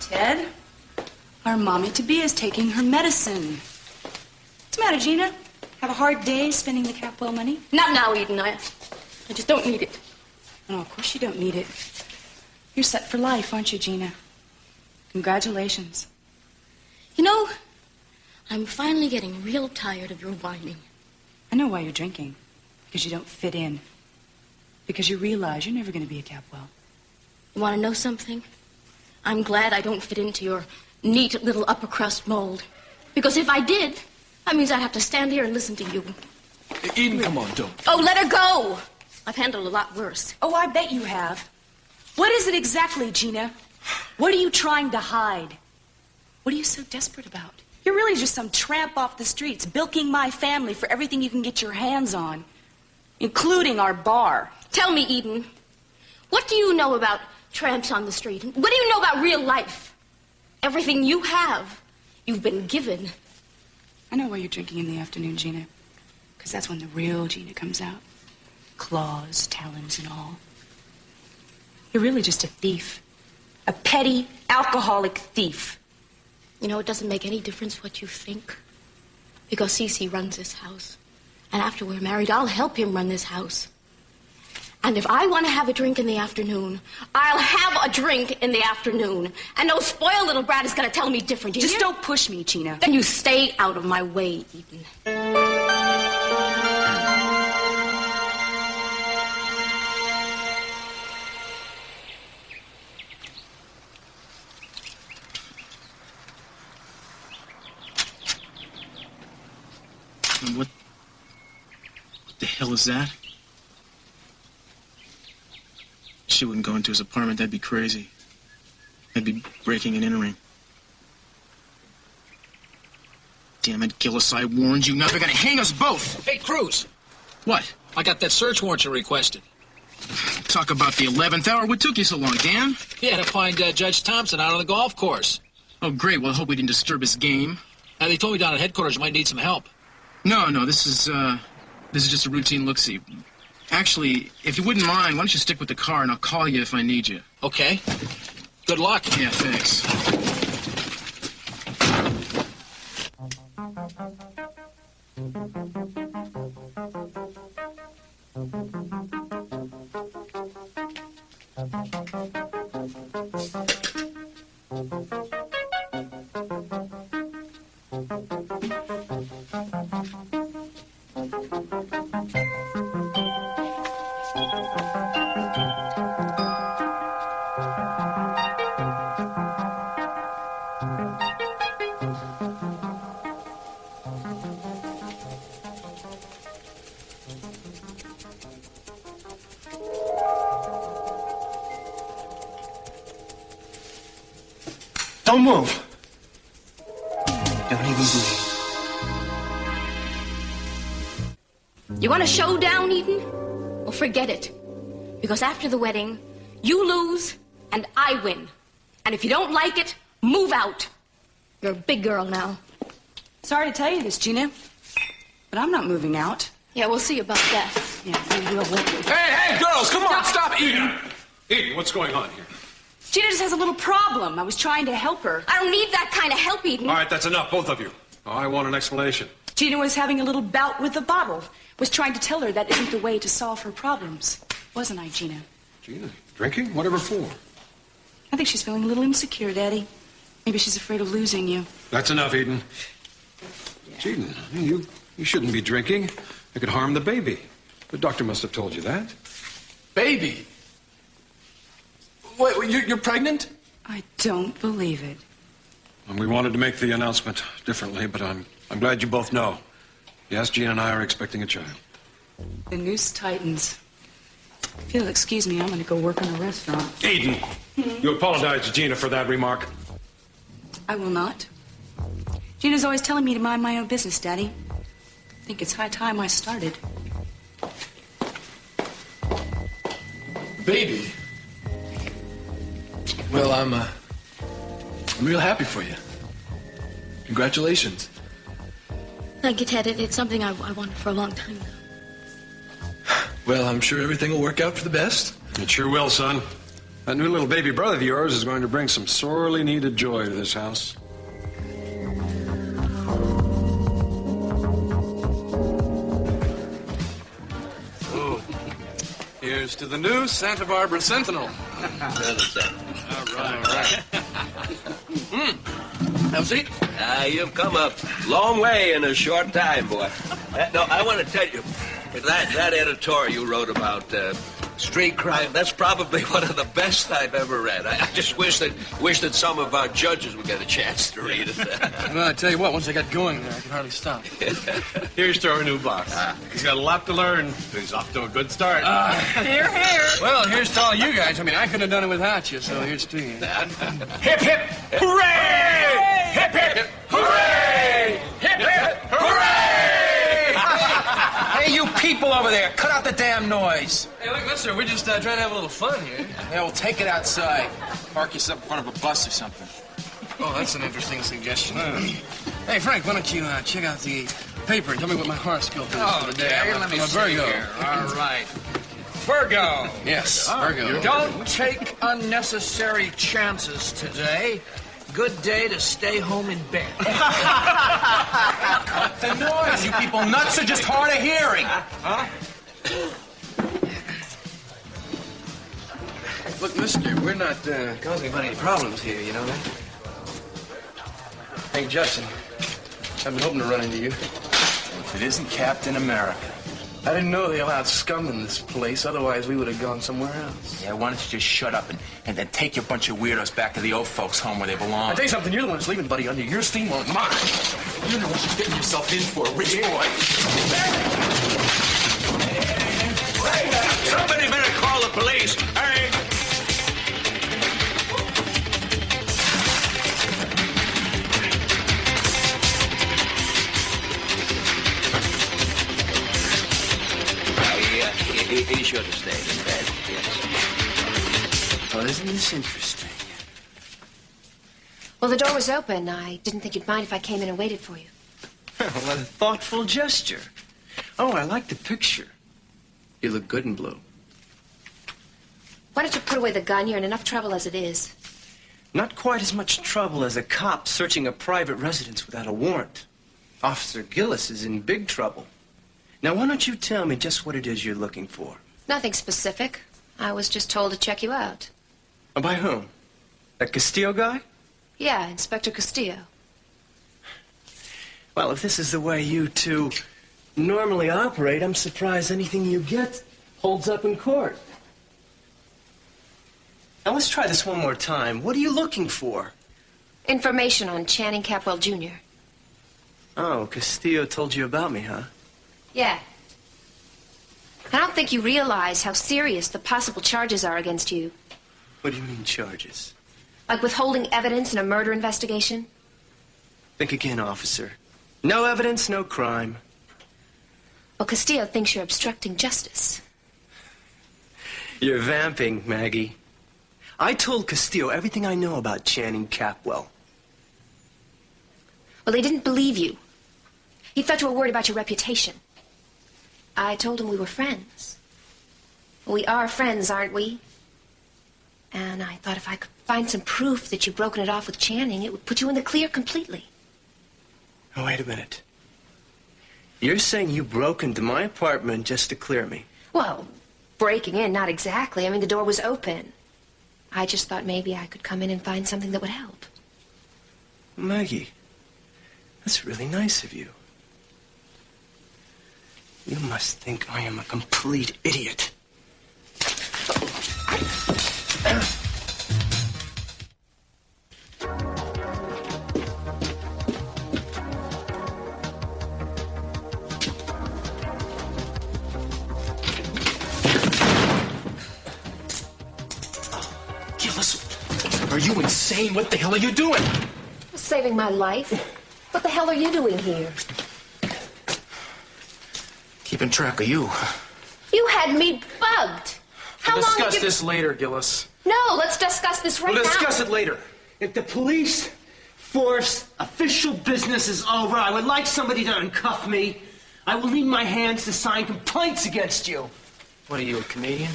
Ted, our mommy-to-be is taking her medicine. What's the matter, Gina? Have a hard day spending the Capwell money? Not now, Eden. I just don't need it. No, of course you don't need it. You're set for life, aren't you, Gina? Congratulations. You know, I'm finally getting real tired of your whining. I know why you're drinking. Because you don't fit in. Because you realize you're never going to be a Capwell. You want to know something? I'm glad I don't fit into your neat little upper crust mold. Because if I did, that means I'd have to stand here and listen to you. Eden, come on, don't. Oh, let her go! I've handled a lot worse. Oh, I bet you have. What is it exactly, Gina? What are you trying to hide? What are you so desperate about? You're really just some tramp off the streets, bilking my family for everything you can get your hands on, including our bar. Tell me, Eden, what do you know about tramps on the street? What do you know about real life? Everything you have, you've been given. I know why you're drinking in the afternoon, Gina. Because that's when the real Gina comes out. Claws, talons, and all. You're really just a thief. A petty, alcoholic thief. You know, it doesn't make any difference what you think. Because Cece runs this house. And after we're married, I'll help him run this house. And if I want to have a drink in the afternoon, I'll have a drink in the afternoon. And no spoiled little brat is going to tell me different. Just don't push me, Gina. Then you stay out of my way, Eden. What the hell is that? She wouldn't go into his apartment. That'd be crazy. That'd be breaking and entering. Damn it, Gillis, I warned you. Now they're gonna hang us both. Hey, Cruz. What? I got that search warrant you requested. Talk about the 11th hour. What took you so long, Dan? Yeah, to find Judge Thompson out on the golf course. Oh, great. Well, I hope we didn't disturb his game. They told me down at headquarters you might need some help. No, this is just a routine look-see. Actually, if you wouldn't mind, why don't you stick with the car and I'll call you if I need you. Okay. Good luck. Yeah, thanks. Don't move. Don't even breathe. You want a showdown, Eden? Well, forget it. Because after the wedding, you lose and I win. And if you don't like it, move out. You're a big girl now. Sorry to tell you this, Gina, but I'm not moving out. Yeah, we'll see about that. Yeah, you will, won't you? Hey, girls, come on, stop. Eden, what's going on here? Gina just has a little problem. I was trying to help her. I don't need that kind of help, Eden. All right, that's enough, both of you. I want an explanation. Gina was having a little bout with the bottle. Was trying to tell her that isn't the way to solve her problems. Wasn't I, Gina? Gina, drinking? Whatever for? I think she's feeling a little insecure, Daddy. Maybe she's afraid of losing you. That's enough, Eden. Yeah. Gina, you shouldn't be drinking. It could harm the baby. The doctor must have told you that. Baby? Wait, you're pregnant? I don't believe it. And we wanted to make the announcement differently, but I'm glad you both know. Yes, Gina and I are expecting a child. The noose tightens. If you'll excuse me, I'm going to go work in a restaurant. Eden, you apologize to Gina for that remark. I will not. Gina's always telling me to mind my own business, Daddy. I think it's high time I started. Baby? Well, I'm real happy for you. Congratulations. Thank you, Ted. It's something I wanted for a long time now. Well, I'm sure everything will work out for the best. It sure will, son. That new little baby brother of yours is going to bring some sorely needed joy to this house. Oh, here's to the new Santa Bárbara Sentinel. All right. Have a seat. You've come a long way in a short time, boy. No, I want to tell you, that editorial you wrote about street crime, that's probably one of the best I've ever read. I just wish that some of our judges would get a chance to read it. Well, I tell you what, once I got going there, I could hardly stop. Here's to our new boss. He's got a lot to learn. He's off to a good start. Here, here. Well, here's to all you guys. I mean, I couldn't have done it without you, so here's to you. Hip, hip, hooray! Hip, hip, hooray! Hip, hip, hooray! Hey, you people over there, cut out the damn noise. Hey, look, mister, we're just trying to have a little fun here. Yeah, well, take it outside. Park yourself in front of a bus or something. Oh, that's an interesting suggestion. Hey, Frank, why don't you check out the paper and tell me what my horoscope is for the day? let me I'm a see Virgo. here. All right. Virgo. Yes, Virgo. Don't take unnecessary chances today. Good day to stay home in bed. Cut the noise. You people nuts are just hard of hearing. Look, mister, we're not causing any problems here, you know that? Hey, Justin, I've been hoping to run into you. If it isn't Captain America. I didn't know they allowed scum in this place, otherwise we would have gone somewhere else. Yeah, why don't you just shut up and then take your bunch of weirdos back to the old folks' home where they belong? I'll tell you something, you're the one who's leaving, buddy, under your steam won't mine. You know what you're getting yourself in for, rich boy. Somebody better call the police. Hurry! He should have stayed in bed, yes. Well, isn't this interesting? Well, the door was open. I didn't think you'd mind if I came in and waited for you. What a thoughtful gesture. Oh, I like the picture. You look good in blue. Why don't you put away the gun? You're in enough trouble as it is. Not quite as much trouble as a cop searching a private residence without a warrant. Officer Gillis is in big trouble. Now, why don't you tell me just what it is you're looking for? Nothing specific. I was just told to check you out. Oh, by whom? That Castillo guy? Yeah, Inspector Castillo. Well, if this is the way you two normally operate, I'm surprised anything you get holds up in court. Now, let's try this one more time. What are you looking for? Information on Channing Capwell Jr. Oh, Castillo told you about me, huh? Yeah. I don't think you realize how serious the possible charges are against you. What do you mean, charges? Like withholding evidence in a murder investigation. Think again, officer. No evidence, no crime. Well, Castillo thinks you're obstructing justice. You're vamping, Maggie. I told Castillo everything I know about Channing Capwell. Well, he didn't believe you. He thought you were worried about your reputation. I told him we were friends. We are friends, aren't we? And I thought if I could find some proof that you've broken it off with Channing, it would put you in the clear completely. Oh, wait a minute. You're saying you broke into my apartment just to clear me? Well, breaking in, not exactly. I mean, the door was open. I just thought maybe I could come in and find something that would help. Maggie, that's really nice of you. You must think I am a complete idiot. Gillis, are you insane? What the hell are you doing? Saving my life? What the hell are you doing here? Keeping track of you. You had me bugged. How We'll long discuss have you... this later, Gillis. No, let's discuss this right now. We'll discuss it later. If the police force official business is over, I would like somebody to uncuff me. I will need my hands to sign complaints against you. What are you, a comedian?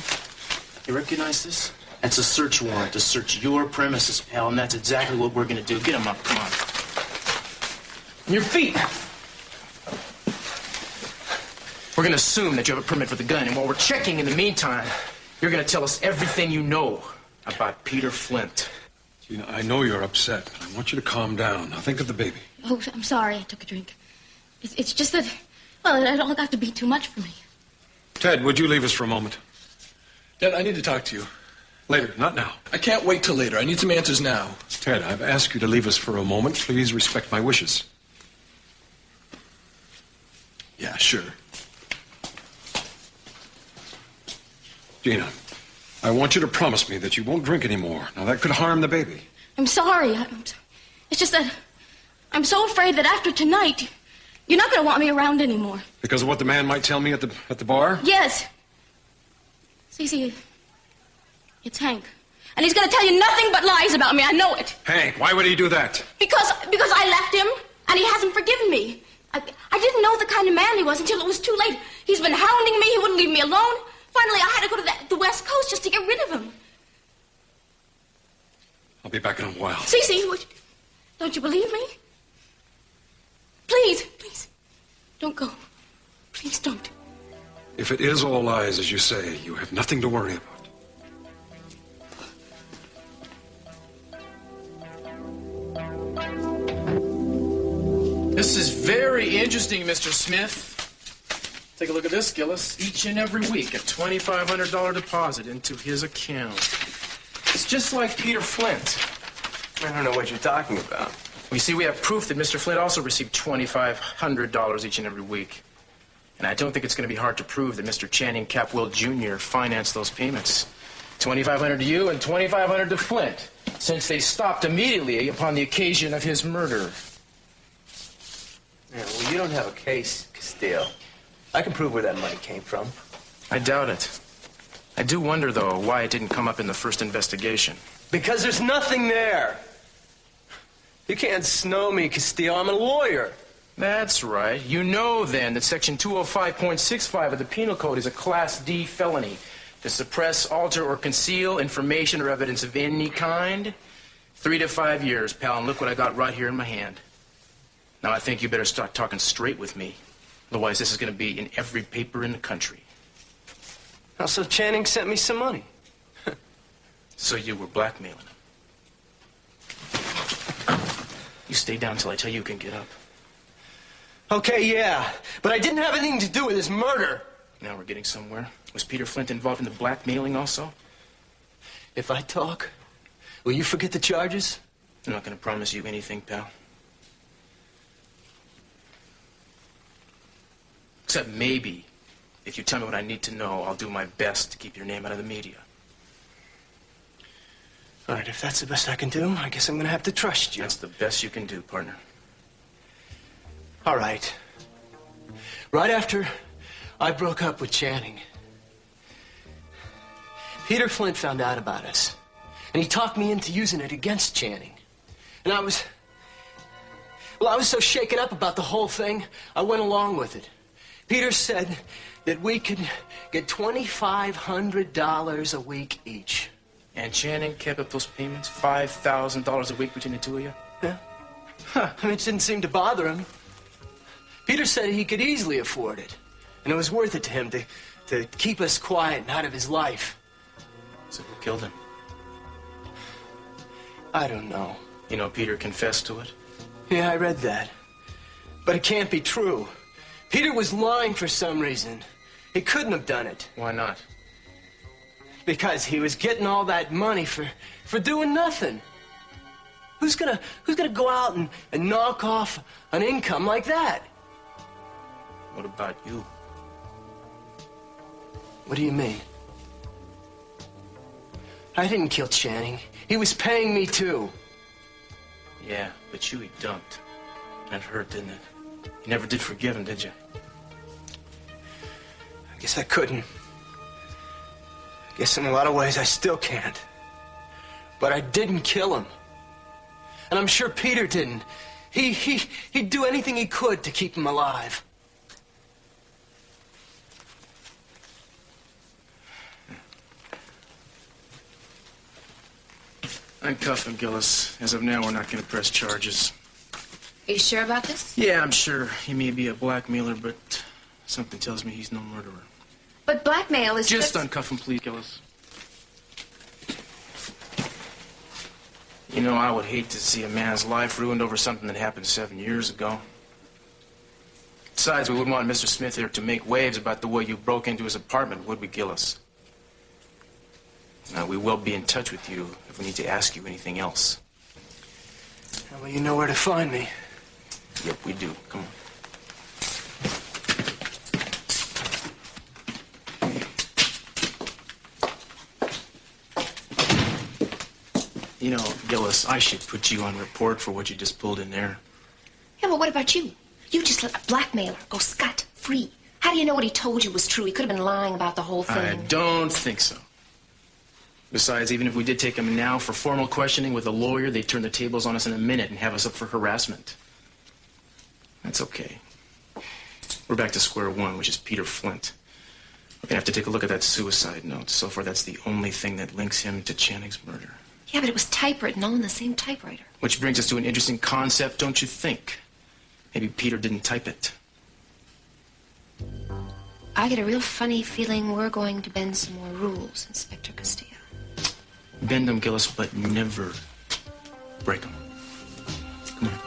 You recognize this? It's a search warrant to search your premises, pal, and that's exactly what we're gonna do. Get him up, come on. On your feet. We're gonna assume that you have a permit for the gun, and while we're checking in the meantime, you're gonna tell us everything you know about Peter Flint. Gina, I know you're upset, but I want you to calm down. Now think of the baby. Oh, I'm sorry I took a drink. It's just that, well, it all got to be too much for me. Ted, would you leave us for a moment? Dad, I need to talk to you. Later, not now. I can't wait till later. I need some answers now. Ted, I've asked you to leave us for a moment. Please respect my wishes. Yeah, sure. Gina, I want you to promise me that you won't drink anymore. Now, that could harm the baby. I'm sorry. It's just that I'm so afraid that after tonight, you're not going to want me around anymore. Because of what the man might tell me at the bar? Yes. Cece, it's Hank. And he's going to tell you nothing but lies about me. I know it. Hank, why would he do that? Because I left him, and he hasn't forgiven me. I didn't know the kind of man he was until it was too late. He's been hounding me. He wouldn't leave me alone. Finally, I had to go to the West Coast just to get rid of him. I'll be back in a while. Cece, don't you believe me? Please, don't go. Please don't. If it is all lies, as you say, you have nothing to worry about. This is very interesting, Mr. Smith. Take a look at this, Gillis. Each and every week, a $2,500 deposit into his account. It's just like Peter Flint. I don't know what you're talking about. You see, we have proof that Mr. Flint also received $2,500 each and every week. And I don't think it's going to be hard to prove that Mr. Channing Capwell Jr. financed those payments. $2,500 to you and $2,500 to Flint, since they stopped immediately upon the occasion of his murder. Yeah, well, you don't have a case, Castillo. I can prove where that money came from. I doubt it. I do wonder, though, why it didn't come up in the first investigation. Because there's nothing there. You can't snow me, Castillo. I'm a lawyer. That's right. You know, then, that Section 205.65 of the Penal Code is a Class D felony. To suppress, alter, or conceal information or evidence of any kind. 3 to 5 years, pal, and look what I got right here in my hand. Now, I think you better start talking straight with me. Otherwise, this is going to be in every paper in the country. Oh, so Channing sent me some money. So you were blackmailing him. You stay down until I tell you can get up. Okay, yeah, but I didn't have anything to do with his murder. Now we're getting somewhere. Was Peter Flint involved in the blackmailing also? If I talk, will you forget the charges? I'm not going to promise you anything, pal. Except maybe, if you tell me what I need to know, I'll do my best to keep your name out of the media. All right, if that's the best I can do, I guess I'm going to have to trust you. That's the best you can do, partner. All right. Right after I broke up with Channing, Peter Flint found out about us, and he talked me into using it against Channing. And I was so shaken up about the whole thing, I went along with it. Peter said that we could get $2,500 a week each. And Channing kept up those payments? $5,000 a week between the two of you? Yeah. Huh. I mean, it didn't seem to bother him. Peter said he could easily afford it. And it was worth it to him to keep us quiet and out of his life. So who killed him? I don't know. You know, Peter confessed to it? Yeah, I read that. But it can't be true. Peter was lying for some reason. He couldn't have done it. Why not? Because he was getting all that money for doing nothing. Who's gonna go out and knock off an income like that? What about you? What do you mean? I didn't kill Channing. He was paying me too. Yeah, but you he dumped. That hurt, didn't it? You never did forgive him, did you? I guess I couldn't. I guess in a lot of ways I still can't. But I didn't kill him. And I'm sure Peter didn't. He'd do anything he could to keep him alive. Uncuff him, Gillis. As of now, we're not going to press charges. Are you sure about this? Yeah, I'm sure. He may be a blackmailer, but something tells me he's no murderer. But blackmail is Just uncuff him, please, Gillis. You know, I would hate to see a man's life ruined over something that happened 7 years ago. Besides, we wouldn't want Mr. Smith here to make waves about the way you broke into his apartment, would we, Gillis? Now, we will be in touch with you if we need to ask you anything else. Well, you know where to find me. Yep, we do. Come on. You know, Gillis, I should put you on report for what you just pulled in there. Yeah, but what about you? You just let a blackmailer go scot-free. How do you know what he told you was true? He could have been lying about the whole thing. I don't think so. Besides, even if we did take him now for formal questioning with a lawyer, they'd turn the tables on us in a minute and have us up for harassment. That's okay. We're back to square one, which is Peter Flint. We're gonna have to take a look at that suicide note. So far, that's the only thing that links him to Channing's murder. Yeah, but it was typewritten all in the same typewriter. Which brings us to an interesting concept, don't you think? Maybe Peter didn't type it. I get a real funny feeling we're going to bend some more rules, Inspector Castillo. Bend them, Gillis, but never break them. Come on.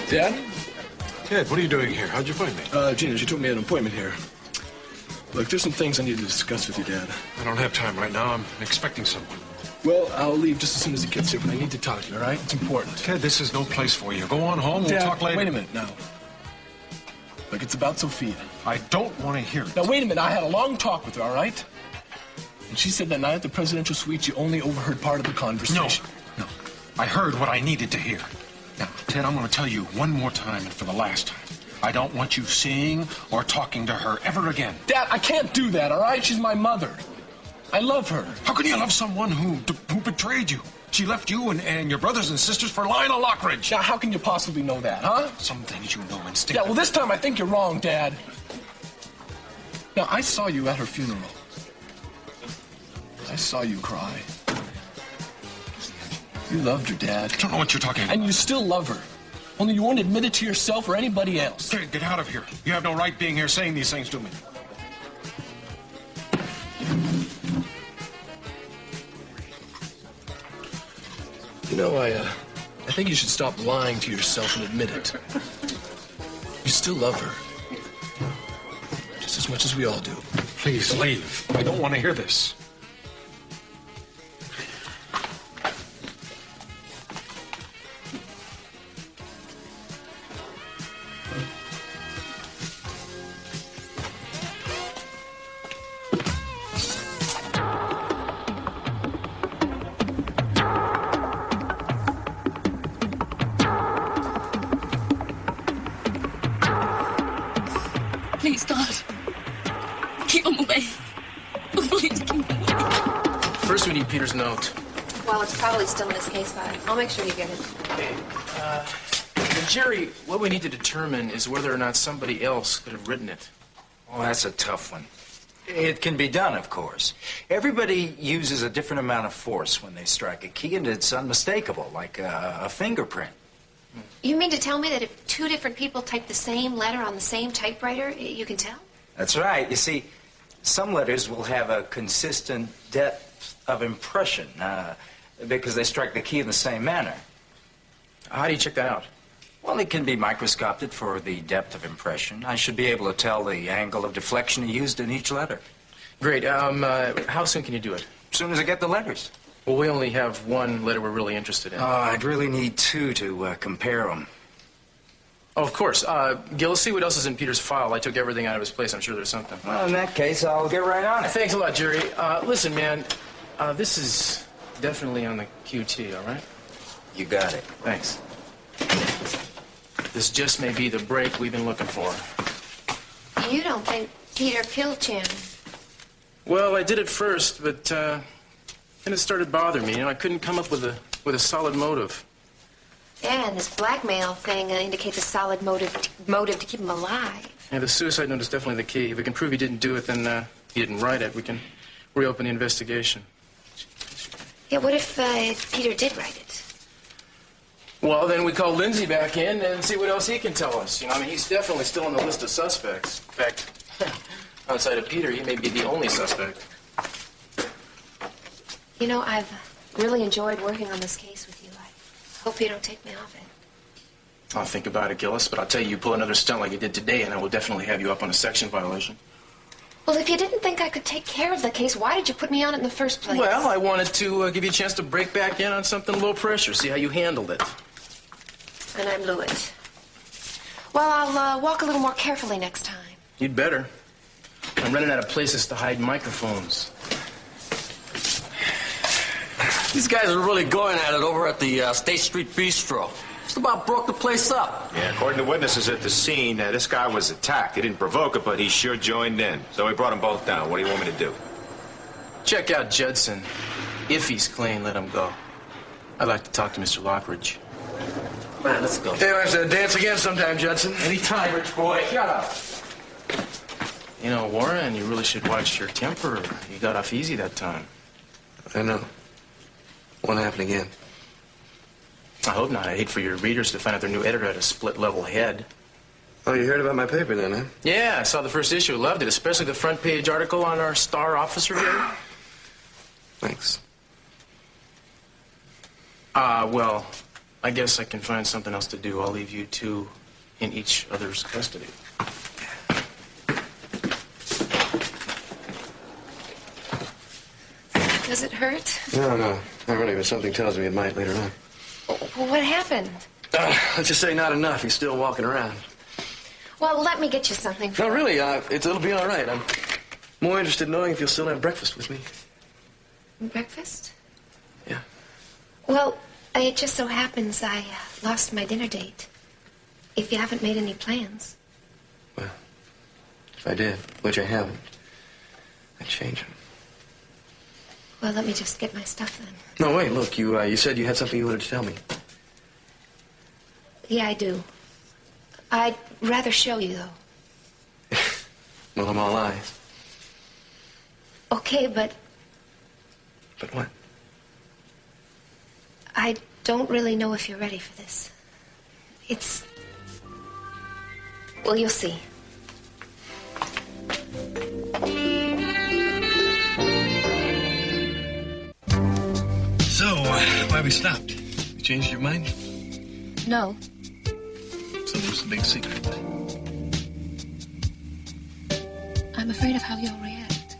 Dad? Ted, what are you doing here? How'd you find me? Gina, she told me an appointment here. Look, there's some things I need to discuss with you, Dad. I don't have time right now. I'm expecting someone. Well, I'll leave just as soon as he gets here, but I need to talk to you, all right? It's important. Ted, this is no place for you. Go on home. We'll Dad, talk later. wait a minute now. Look, it's about Sophia. I don't want to hear it. Now, wait a minute. I had a long talk with her, all right? And she said that night at the presidential suite, you only overheard part of the conversation. No. I heard what I needed to hear. Now, Ted, I'm going to tell you one more time and for the last time. I don't want you seeing or talking to her ever again. Dad, I can't do that, all right? She's my mother. I love her. How can you love someone who betrayed you? She left you and your brothers and sisters for Lionel Lockridge. Now, how can you possibly know that, huh? Some things you know instinctively. Yeah, well, this time I think you're wrong, Dad. Now, I saw you at her funeral. I saw you cry. You loved her, Dad. I don't know what you're talking about. And you still love her. Only you won't admit it to yourself or anybody else. Get out of here. You have no right being here saying these things to me. You know, I think you should stop lying to yourself and admit it. You still love her. Just as much as we all do. Please leave. I don't want to hear this. Please, God. Keep him away. Please keep him away. First, we need Peter's note. Well, it's probably still in his case file. I'll make sure you get it. Okay. Jerry, what we need to determine is whether or not somebody else could have written it. Well, that's a tough one. It can be done, of course. Everybody uses a different amount of force when they strike a key, and it's unmistakable, like a fingerprint. You mean to tell me that if two different people type the same letter on the same typewriter, you can tell? That's right. You see, some letters will have a consistent depth of impression because they strike the key in the same manner. How do you check that out? Well, it can be microscoped for the depth of impression. I should be able to tell the angle of deflection used in each letter. Great. How soon can you do it? As soon as I get the letters. Well, we only have one letter we're really interested in. I'd really need two to compare them. Oh, of course. Gillis, see what else is in Peter's file. I took everything out of his place. I'm sure there's something. Well, in that case, I'll get right on it. Thanks a lot, Jerry. Listen, man, this is definitely on the QT, all right? You got it. Thanks. This just may be the break we've been looking for. You don't think Peter killed Channing? Well, I did at first, but And it started bothering me. You know, I couldn't come up with a solid motive. Yeah, and this blackmail thing indicates a solid motive to keep him alive. Yeah, the suicide note is definitely the key. If we can prove he didn't do it, then he didn't write it. We can reopen the investigation. Yeah, what if Peter did write it? Well, then we call Lindsay back in and see what else he can tell us. You know, I mean, he's definitely still on the list of suspects. In fact, outside of Peter, he may be the only suspect. You know, I've really enjoyed working on this case with you. I hope you don't take me off it. I'll think about it, Gillis, but I'll tell you pull another stunt like you did today, and I will definitely have you up on a section violation. Well, if you didn't think I could take care of the case, why did you put me on it in the first place? Well, I wanted to give you a chance to break back in on something low pressure, see how you handled it. And I blew it. Well, I'll walk a little more carefully next time. You'd better. I'm running out of places to hide microphones. These guys are really going at it over at the State Street Bistro. Just about broke the place up. Yeah, according to witnesses at the scene, this guy was attacked. He didn't provoke it, but he sure joined in. So we brought them both down. What do you want me to do? Check out Judson. If he's clean, let him go. I'd like to talk to Mr. Lockridge. Man, let's go. Hey, we'll have to dance again sometime, Judson. Anytime, rich boy. Shut up. You know, Warren, you really should watch your temper. You got off easy that time. I know. Won't happen again. I hope not. I hate for your readers to find out their new editor had a split-level head. Oh, you heard about my paper then, huh? Yeah, I saw the first issue. Loved it, especially the front-page article on our star officer here. Thanks. Well, I guess I can find something else to do. I'll leave you two in each other's custody. Does it hurt? No, not really, but something tells me it might later on. Well, what happened? Let's just say not enough. He's still walking around. Well, let me get you something. No, really, it'll be all right. I'm more interested in knowing if you'll still have breakfast with me. Breakfast? Yeah. Well, it just so happens I lost my dinner date. If you haven't made any plans. Well, if I did, which I haven't, I'd change them. Well, let me just get my stuff then. No, wait, look, you said you had something you wanted to tell me. Yeah, I do. I'd rather show you, though. Well, I'm all eyes. Okay, but But what? I don't really know if you're ready for this. It's... Well, you'll see. So, why we stopped? You changed your mind? No. So what's the big secret? I'm afraid of how you'll react.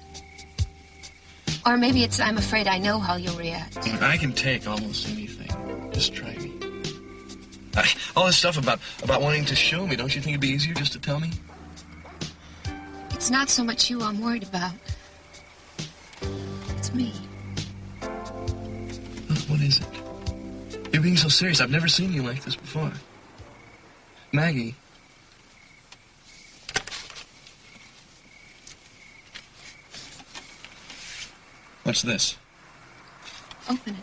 Or maybe it's I'm afraid I know how you'll react. I can take almost anything. Just try me. All this stuff about wanting to show me, don't you think it'd be easier just to tell me? It's not so much you I'm worried about. It's me. What is it? You're being so serious. I've never seen you like this before. Maggie. What's this? Open it.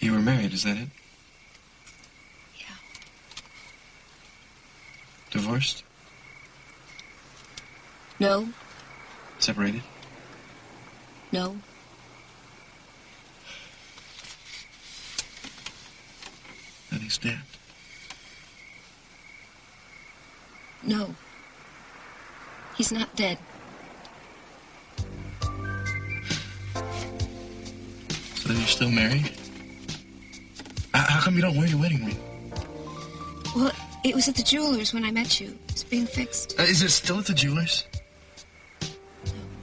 You were married, is that it? Yeah. Divorced? No. Separated? No. Then he's dead. No. He's not dead. So then you're still married? How come you don't wear your wedding ring? Well, it was at the jeweler's when I met you. It's being fixed. Is it still at the jeweler's?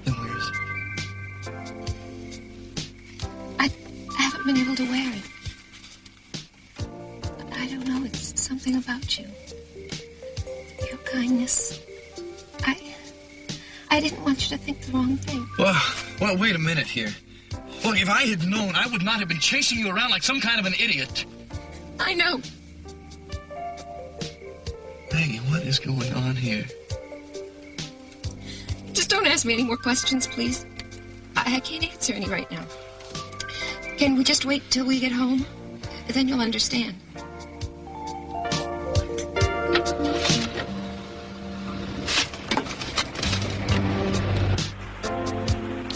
Then where is it? I haven't been able to wear it. But I don't know. It's something about you. Your kindness. I didn't want you to think the wrong thing. Well, wait a minute here. Look, if I had known, I would not have been chasing you around like some kind of an idiot. I know. Peggy, what is going on here? Just don't ask me any more questions, please. I can't answer any right now. Can we just wait till we get home? Then you'll understand.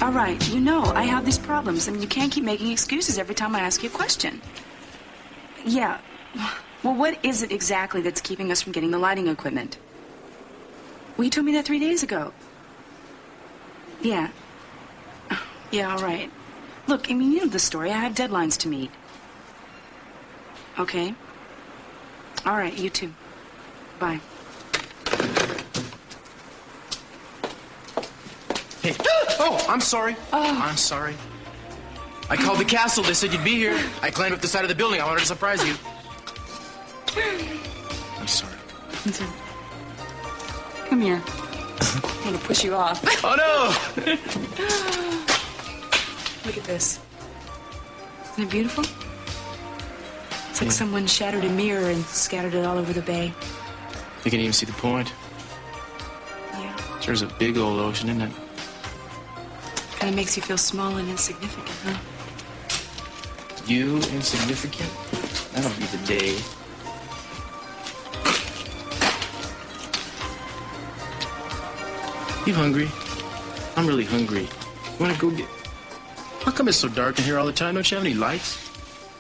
All right, you know, I have these problems. I mean, you can't keep making excuses every time I ask you a question. Yeah. Well, what is it exactly that's keeping us from getting the lighting equipment? Well, you told me that 3 days ago. Yeah. Yeah, all right. Look, I mean, you know the story. I have deadlines to meet. Okay. All right, you too. Bye. Hey. Oh, I'm sorry. Oh. I'm sorry. I called the castle. They said you'd be here. I climbed up the side of the building. I wanted to surprise you. I'm sorry. Come here. I'm gonna push you off. Oh, no! Look at this. Isn't it beautiful? It's like someone shattered a mirror and scattered it all over the bay. You can even see the point. Yeah. There's a big old ocean, isn't it? Kind of makes you feel small and insignificant, huh? You insignificant? That'll be the day. You hungry? I'm really hungry. You wanna go get... How come it's so dark in here all the time? Don't you have any lights?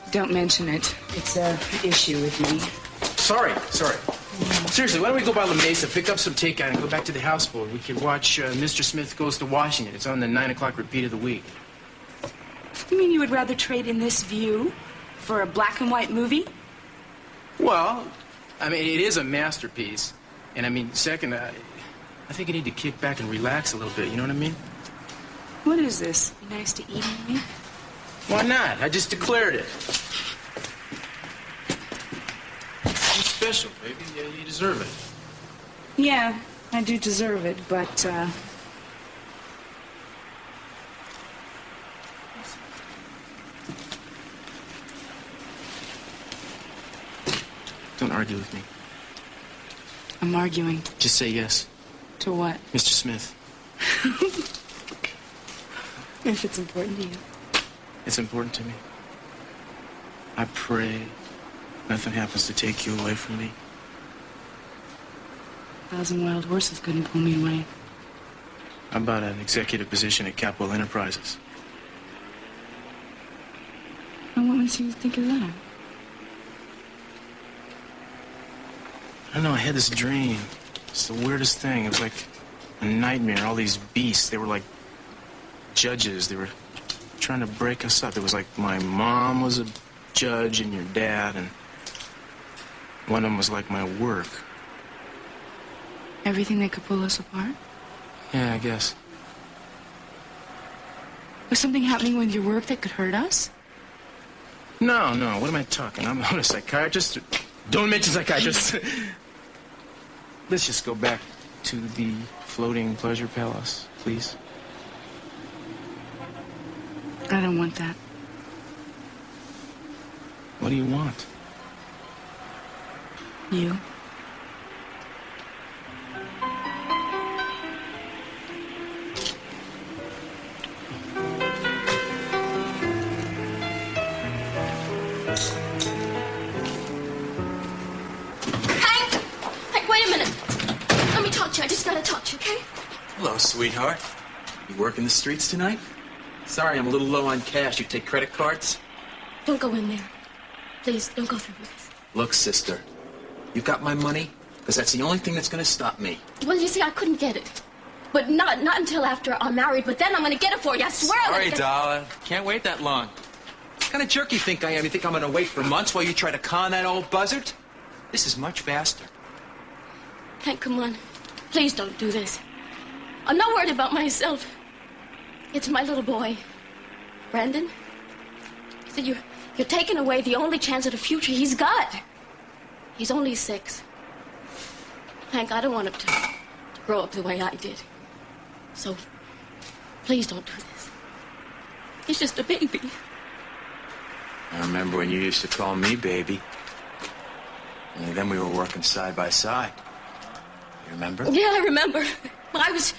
Don't mention it. It's an issue with me. Sorry. Seriously, why don't we go by La Mesa, pick up some takeout, and go back to the houseboat? We could watch Mr. Smith Goes to Washington. It's on the 9 o'clock repeat of the week. You mean you would rather trade in this view for a black and white movie? Well, I mean, it is a masterpiece. And I mean, second, I think you need to kick back and relax a little bit, you know what I mean? What is this? Be nice to eat with me? Why not? I just declared it. It's special, baby. Yeah, you deserve it. Yeah, I do deserve it, but, Don't argue with me. I'm arguing. Just say yes. To what? Mr. Smith. If it's important to you. It's important to me. I pray nothing happens to take you away from me. 1,000 wild horses couldn't pull me away. How about an executive position at Capitol Enterprises? And what makes you think of that? I don't know, I had this dream. It's the weirdest thing. It was like a nightmare. All these beasts, they were like judges. They were trying to break us up. It was like my mom was a judge and your dad, and one of them was like my work. Everything that could pull us apart? Yeah, I guess. Was something happening with your work that could hurt us? No, what am I talking? I'm not a psychiatrist. Don't mention psychiatrists. Let's just go back to the floating pleasure palace, please. I don't want that. What do you want? You. Hank, wait a minute. Let me talk to you. I just gotta talk to you, okay? Hello, sweetheart. You working the streets tonight? Sorry, I'm a little low on cash. You take credit cards? Don't go in there. Please, don't go through this. Look, sister, you got my money? Because that's the only thing that's going to stop me. Well, you see, I couldn't get it. But not until after I'm married. But then I'm going to get it for you. I swear I'm Sorry, going to get darling. Can't wait that long. What kind of jerk you think I am? You think I'm going to wait for months while you try to con that old buzzard? This is much faster. Hank, come on. Please don't do this. I'm not worried about myself. It's my little boy, Brandon. He said you're taking away the only chance at a future he's got. He's only 6. Hank, I don't want him to grow up the way I did. So, please don't do this. He's just a baby. I remember when you used to call me baby. And then we were working side by side. Remember? Yeah, I remember. I was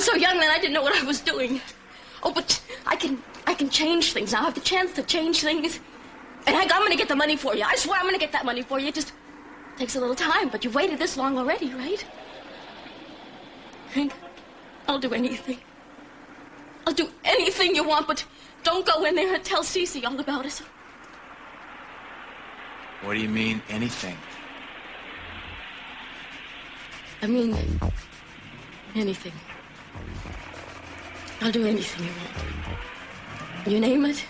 so young then I didn't know what I was doing. Oh, but I can change things now. I have the chance to change things. And Hank, I'm going to get the money for you. I swear I'm going to get that money for you. It just takes a little time, but you've waited this long already, right? Hank, I'll do anything. I'll do anything you want, but don't go in there and tell Cece all about us. What do you mean, anything? I mean, anything. I'll do anything you want. You name it.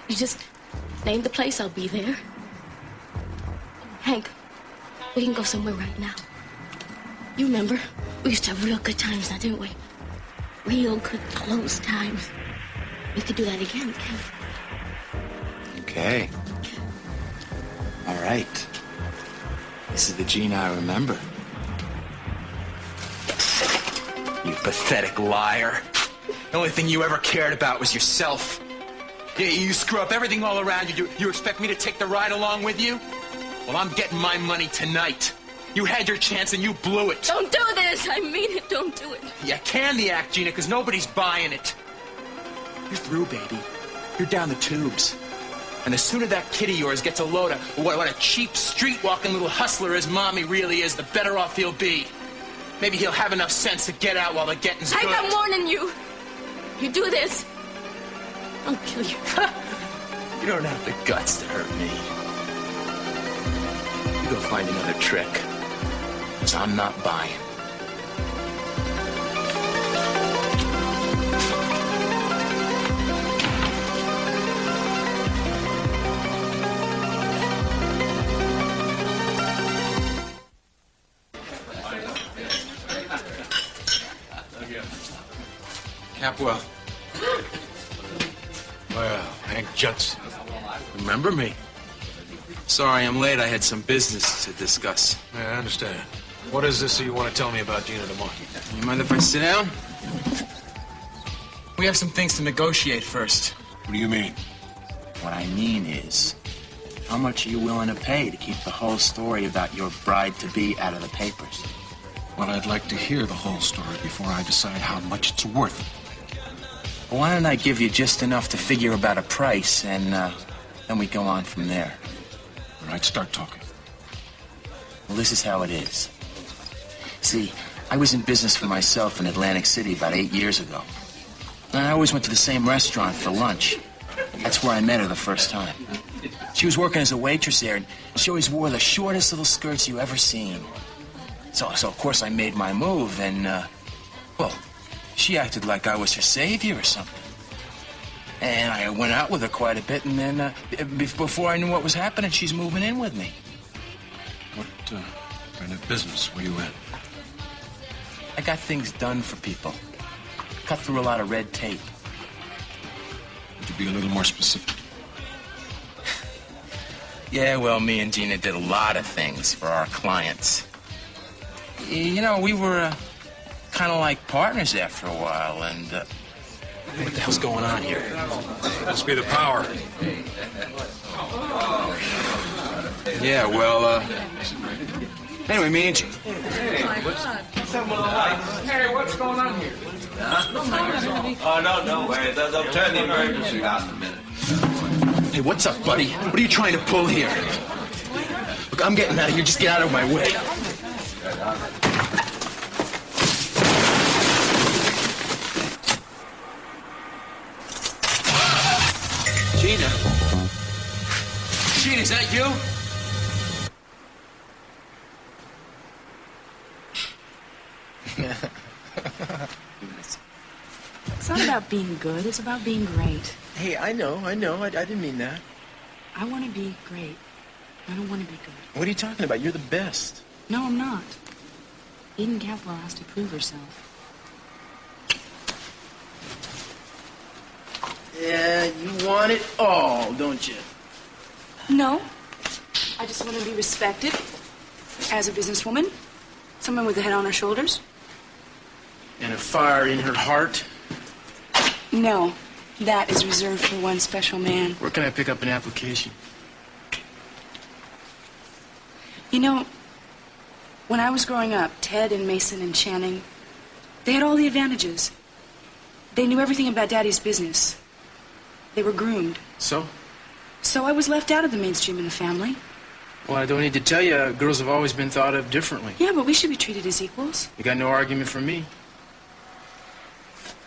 You just name the place, I'll be there. Hank, we can go somewhere right now. You remember, we used to have real good times now, didn't we? Real good, close times. We could do that again, can't we? Okay. All right. This is the Gina I remember. You pathetic liar. The only thing you ever cared about was yourself. Yeah, you screw up everything all around you. You expect me to take the ride along with you? Well, I'm getting my money tonight. You had your chance and you blew it. Don't do this. I mean it. Don't do it. You can the act, Gina, because nobody's buying it. You're through, baby. You're down the tubes. And the sooner that kid of yours gets a load of what a cheap, street-walking little hustler his mommy really is, the better off he'll be. Maybe he'll have enough sense to get out while the getting's good. I'm warning you. You do this, I'll kill you. You don't have the guts to hurt me. You go find another trick, because I'm not buying. Capwell. Well, Hank Judson. Remember me? Sorry, I'm late. I had some business to discuss. Yeah, I understand. What is this that you want to tell me about Gina tomorrow? You mind if I sit down? We have some things to negotiate first. What do you mean? What I mean is, how much are you willing to pay to keep the whole story about your bride-to-be out of the papers? Well, I'd like to hear the whole story before I decide how much it's worth. Well, why don't I give you just enough to figure about a price, and then we go on from there. All right, start talking. Well, this is how it is. See, I was in business for myself in Atlantic City about 8 years ago. And I always went to the same restaurant for lunch. That's where I met her the first time. She was working as a waitress there, and she always wore the shortest little skirts you ever seen. So of course, I made my move, and, well, she acted like I was her savior or something. And I went out with her quite a bit, and then, before I knew what was happening, she's moving in with me. What kind of business were you in? I got things done for people. Cut through a lot of red tape. Would you be a little more specific? Yeah, well, me and Gina did a lot of things for our clients. You know, we were kind of like partners after a while, and what the hell's going on here? Must be the power. Yeah, well, anyway, me and Gina. Hey, what's going on here? Oh, no, don't worry. They'll turn the emergency on in a minute. Hey, what's up, buddy? What are you trying to pull here? Look, I'm getting out of here. Just get out of my way. Gina. Gina, is that you? It's not about being good. It's about being great. Hey, I know. I didn't mean that. I want to be great. I don't want to be good. What are you talking about? You're the best. No, I'm not. Eden Capwell has to prove herself. Yeah, you want it all, don't you? No. I just want to be respected as a businesswoman. Someone with a head on her shoulders. And a fire in her heart? No. That is reserved for one special man. Where can I pick up an application? You know, When I was growing up, Ted and Mason and Channing, they had all the advantages. They knew everything about Daddy's business. They were groomed. So? So I was left out of the mainstream in the family. Well, I don't need to tell you, girls have always been thought of differently. Yeah, but we should be treated as equals. You got no argument from me.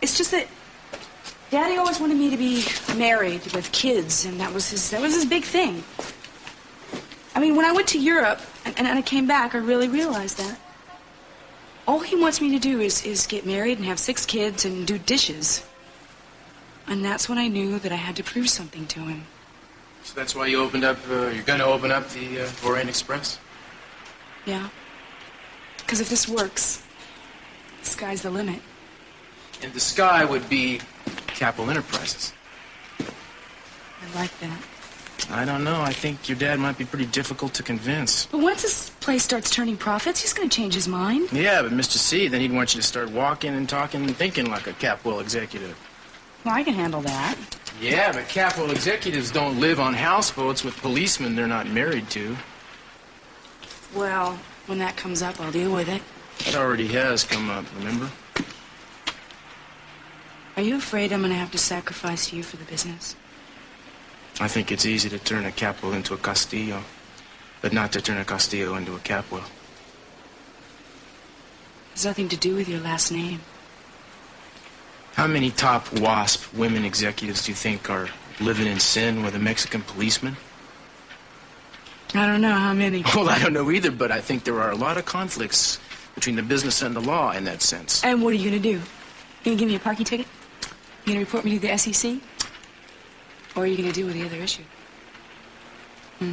It's just that Daddy always wanted me to be married with kids, and that was his big thing. I mean, when I went to Europe and I came back, I really realized that. All he wants me to do is get married and have 6 kids and do dishes. And that's when I knew that I had to prove something to him. So that's why you opened up, you're going to open up the Orient Express? Yeah. Because if this works, the sky's the limit. And the sky would be Capitol Enterprises. I like that. I don't know. I think your dad might be pretty difficult to convince. But once this place starts turning profits, he's going to change his mind. Yeah, but Mr. C, then he'd want you to start walking and talking and thinking like a Capitol executive. Well, I can handle that. Yeah, but Capitol executives don't live on houseboats with policemen they're not married to. Well, when that comes up, I'll deal with it. That already has come up, remember? Are you afraid I'm going to have to sacrifice you for the business? I think it's easy to turn a Capitol into a Castillo, but not to turn a Castillo into a Capwell. Has nothing to do with your last name. How many top WASP women executives do you think are living in sin with a Mexican policeman? I don't know how many. Well, I don't know either, but I think there are a lot of conflicts between the business and the law in that sense. And what are you going to do? You going to give me a parking ticket? You going to report me to the SEC? Or are you going to deal with the other issue?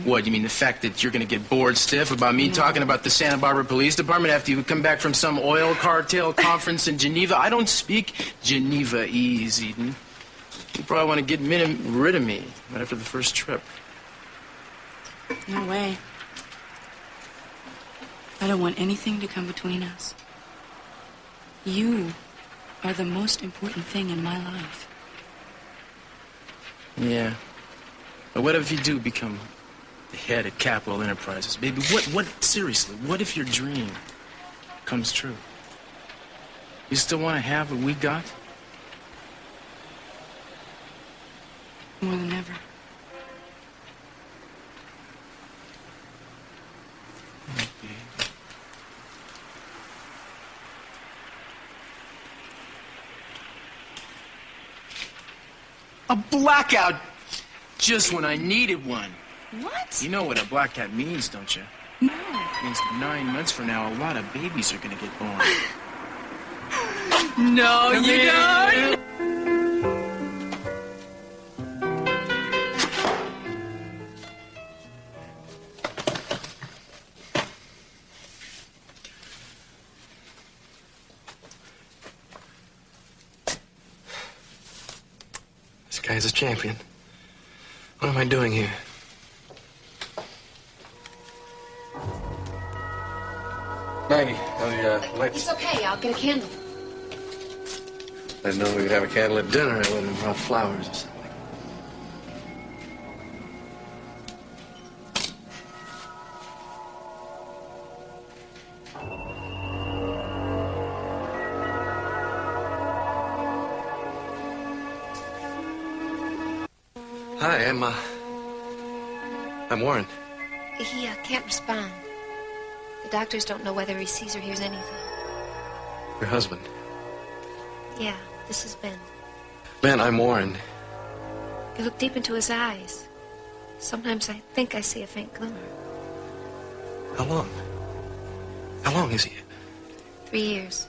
What, you mean the fact that you're going to get bored stiff about me talking about the Santa Bárbara Police Department after you come back from some oil cartel conference in Geneva? I don't speak Geneva-ese, Eden. You probably want to get rid of me right after the first trip. No way. I don't want anything to come between us. You are the most important thing in my life. Yeah. But what if you do become the head of Capitol Enterprises? Baby, seriously, what if your dream comes true? You still want to have what we got? More than ever. A blackout just when I needed one. What? You know what a blackout means, don't you? No. It means 9 months from now, a lot of babies are going to get born. No, you don't. This guy's a champion. What am I doing here? Maggie, It's okay. I'll get a candle. I didn't know we could have a candle at dinner. I wouldn't have brought flowers or something. Hi, I'm Warren. He can't respond. The doctors don't know whether he sees or hears anything. Your husband. Yeah, this is Ben. Ben, I'm Warren. You look deep into his eyes. Sometimes I think I see a faint glimmer. How long? How long is he? 3 years.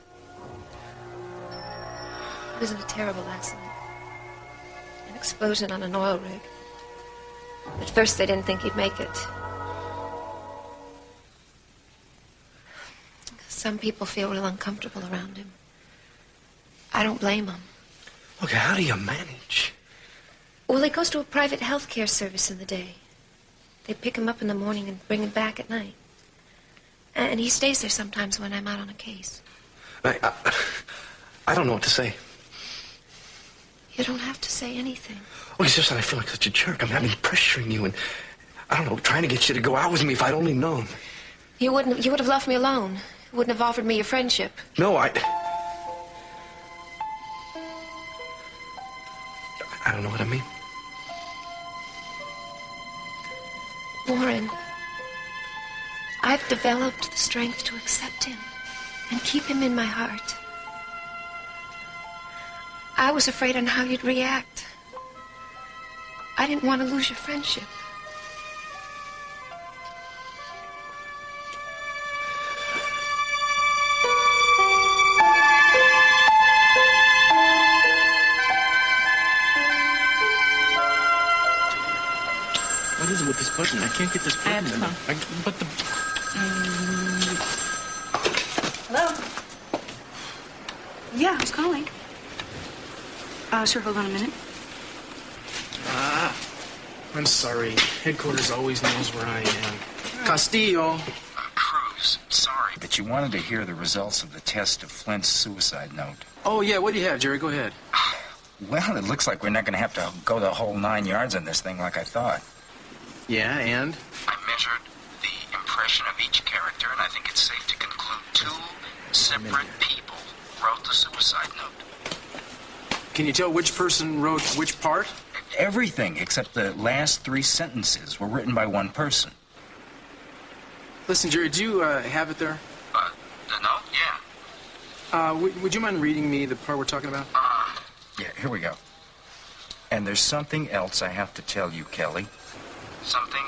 He was in a terrible accident. An explosion on an oil rig. At first they didn't think he'd make it. Some people feel real uncomfortable around him. I don't blame them. Look, how do you manage? Well, he goes to a private health care service in the day. They pick him up in the morning and bring him back at night. And he stays there sometimes when I'm out on a case. I don't know what to say. You don't have to say anything. Well, it's just that I feel like such a jerk. I mean, I've been pressuring you and, I don't know, trying to get you to go out with me if I'd only known. You would have left me alone. You wouldn't have offered me your friendship. No, I don't know what I mean. Warren, I've developed the strength to accept him and keep him in my heart. I was afraid on how you'd react. I didn't want to lose your friendship. What is it with this button? I can't get this button. But the... Hello? Yeah, who's calling? Sure, hold on a minute. I'm sorry. Headquarters always knows where I am. Castillo. Cruz, sorry, but you wanted to hear the results of the test of Flint's suicide note. Oh, yeah, what do you have, Jerry? Go ahead. Well, it looks like we're not going to have to go the whole 9 yards on this thing like I thought. Yeah, and? I measured the impression of each character, and I think it's safe to conclude 2 separate people wrote the suicide note. Can you tell which person wrote which part? Everything except the last 3 sentences were written by one person. Listen, Jerry, do you have it there? The note? Yeah. Would you mind reading me the part we're talking about? Yeah, here we go. And there's something else I have to tell you, Kelly. Something